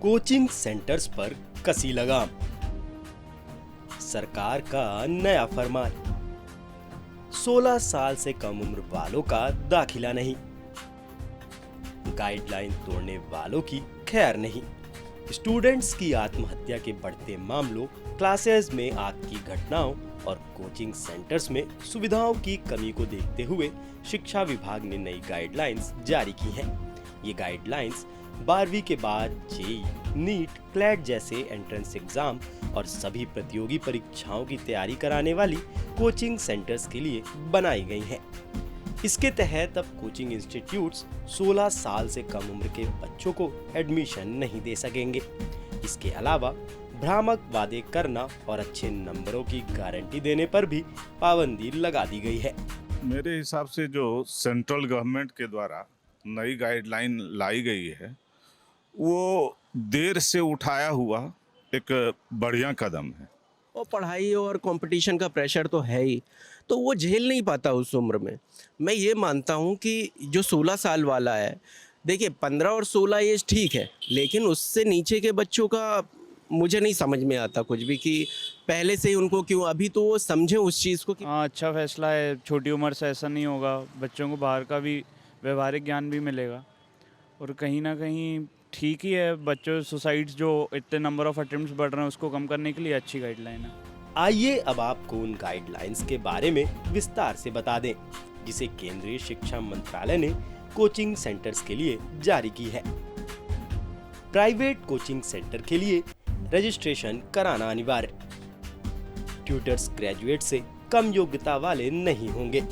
Coaching centres पर कसी लगाम। सरकार का नया फरमान, 16 साल से कम उम्र वालों का दाखिला नहीं। गाइडलाइन तोड़ने वालों की खैर नहीं। स्टूडेंट्स की आत्महत्या के बढ़ते मामलों, क्लासेस में आग की घटनाओं और कोचिंग सेंटर्स में सुविधाओं की कमी को देखते हुए शिक्षा विभाग ने नई गाइडलाइंस जारी की हैं। ये गाइडलाइंस 12वीं के बाद जेईई, नीट, क्लैट जैसे एंट्रेंस एग्जाम और सभी प्रतियोगी परीक्षाओं की तैयारी कराने वाली कोचिंग सेंटर्स के लिए बनाई गई हैं। इसके तहत अब कोचिंग इंस्टीट्यूट्स 16 साल से कम उम्र के बच्चों को एडमिशन नहीं दे सकेंगे। इसके अलावा भ्रामक वादे करना और अच्छे नंबरों की गारंटी देने पर भी पाबंदी लगा दी गई है। मेरे हिसाब से जो सेंट्रल गवर्नमेंट के द्वारा नई गाइडलाइन लाई गई है, वो देर से उठाया हुआ एक बढ़िया कदम है। और पढ़ाई और कंपटीशन का प्रेशर तो है ही, तो वो झेल नहीं पाता उस उम्र में। मैं ये मानता हूँ कि जो 16 साल वाला है, देखिए 15 और 16 एज ठीक है, लेकिन उससे नीचे के बच्चों का मुझे नहीं समझ में आता कुछ भी कि पहले से ही उनको क्यों, अभी तो वो समझे उस चीज़ को कि हाँ, अच्छा फैसला है। छोटी उम्र से ऐसा नहीं होगा, बच्चों को बाहर का भी व्यवहारिक ज्ञान भी मिलेगा और कहीं ना कहीं ठीक ही है। बच्चों सुसाइड्स जो इतने नंबर ऑफ अटेम्प्ट्स बढ़ रहे हैं उसको कम करने के लिए अच्छी गाइडलाइन है। आइए अब आपको उन गाइडलाइंस के बारे में विस्तार से बता दें जिसे केंद्रीय शिक्षा मंत्रालय ने कोचिंग सेंटर्स के लिए जारी की है। प्राइवेट कोचिंग सेंटर के लिए रजिस्ट्रेशन कराना अनिवार्य। ट्यूटर्स ग्रेजुएट से कम योग्यता वाले नहीं होंगे।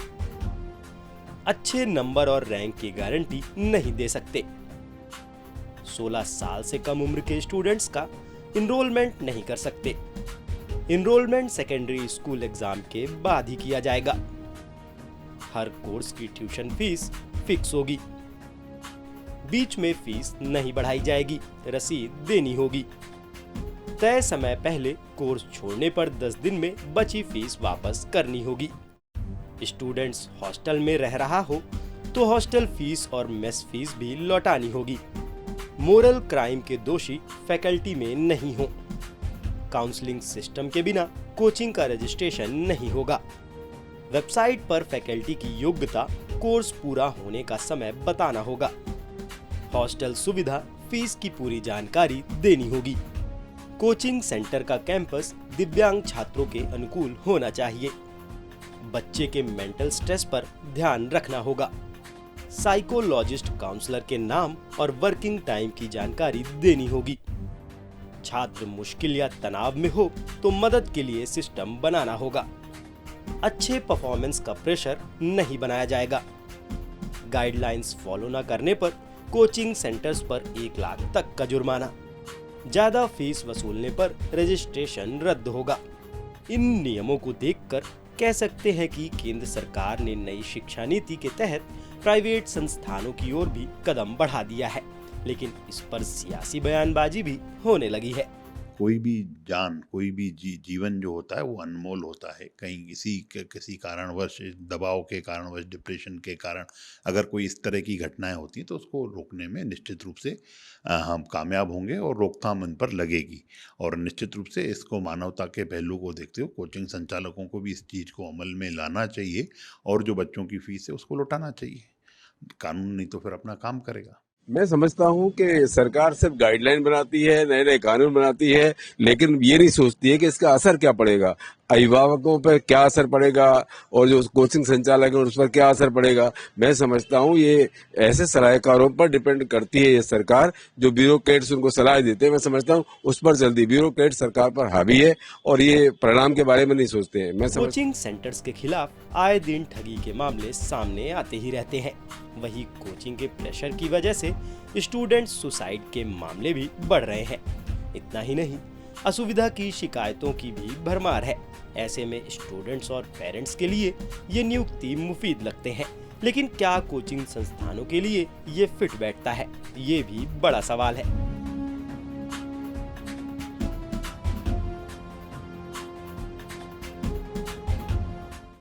अच्छे नंबर और रैंक की गारंटी नहीं दे सकते। 16 साल से कम उम्र के स्टूडेंट्स का इनरोलमेंट नहीं कर सकते। इनरोलमेंट सेकेंडरी स्कूल एग्जाम के बाद ही किया जाएगा। हर कोर्स की ट्यूशन फीस फिक्स होगी। बीच में फीस नहीं बढ़ाई जाएगी, रसीद देनी होगी। तय समय पहले कोर्स छोड़ने पर 10 दिन में बची फीस वापस करनी होगी। स्टूडेंट्स हॉस्टल में रह रहा हो तो हॉस्टल फीस और मेस फीस भी लौटानी होगी। मोरल क्राइम के दोषी फैकल्टी में नहीं हो। काउंसलिंग सिस्टम के बिना कोचिंग का रजिस्ट्रेशन नहीं होगा। वेबसाइट पर फैकल्टी की योग्यता, कोर्स पूरा होने का समय बताना होगा। हॉस्टल सुविधा, फीस की पूरी जानकारी देनी होगी। कोचिंग सेंटर का कैंपस दिव्यांग छात्रों के अनुकूल होना चाहिए। बच्चे के मेंटल स्ट्रेस पर ध्यान रखना होगा। साइकोलॉजिस्ट काउंसलर के नाम और वर्किंग टाइम की जानकारी देनी होगी। छात्र मुश्किल या तनाव में हो तो मदद के लिए सिस्टम बनाना होगा। अच्छे परफॉर्मेंस का प्रेशर नहीं बनाया जाएगा। गाइडलाइंस फॉलो न करने पर कोचिंग सेंटर्स पर 1 लाख तक का जुर्माना। ज्यादा फीस वसूलने पर रजिस्ट्रेशन रद्द होगा। इन नियमों को देखकर कह सकते हैं कि केंद्र सरकार ने नई शिक्षा नीति के तहत प्राइवेट संस्थानों की ओर भी कदम बढ़ा दिया है, लेकिन इस पर सियासी बयानबाजी भी होने लगी है। कोई भी जान, कोई भी जीवन जो होता है वो अनमोल होता है। कहीं किसी कारणवश, दबाव के कारणवश, डिप्रेशन के कारण अगर कोई इस तरह की घटनाएं होती हैं तो उसको रोकने में निश्चित रूप से हम कामयाब होंगे और रोकथाम उन पर लगेगी। और निश्चित रूप से इसको मानवता के पहलू को देखते हुए कोचिंग संचालकों को भी इस चीज़ को अमल में लाना चाहिए और जो बच्चों की फीस है उसको लौटाना चाहिए। कानून नहीं तो फिर अपना काम करेगा। मैं समझता हूं कि सरकार सिर्फ गाइडलाइन बनाती है, नए नए कानून बनाती है, लेकिन ये नहीं सोचती है कि इसका असर क्या पड़ेगा, अभिभावकों पर क्या असर पड़ेगा और जो कोचिंग संचालक है उस पर क्या असर पड़ेगा। मैं समझता हूं ये ऐसे सलाहकारों पर डिपेंड करती है ये सरकार, जो ब्यूरोक्रेट्स उनको सलाह देते हैं। मैं समझता हूं उस पर जल्दी ब्यूरोक्रेट सरकार पर हावी है और ये परिणाम के बारे में नहीं सोचते हैं। कोचिंग सेंटर्स के खिलाफ आए दिन ठगी के मामले सामने आते ही रहते हैं। वही कोचिंग के प्रेशर की वजह से स्टूडेंट्स सुसाइड के मामले भी बढ़ रहे हैं। इतना ही नहीं, असुविधा की शिकायतों की भी भरमार है। ऐसे में स्टूडेंट्स और पेरेंट्स के लिए ये नियुक्ति मुफीद लगते हैं, लेकिन क्या कोचिंग संस्थानों के लिए ये फिट बैठता है, ये भी बड़ा सवाल है।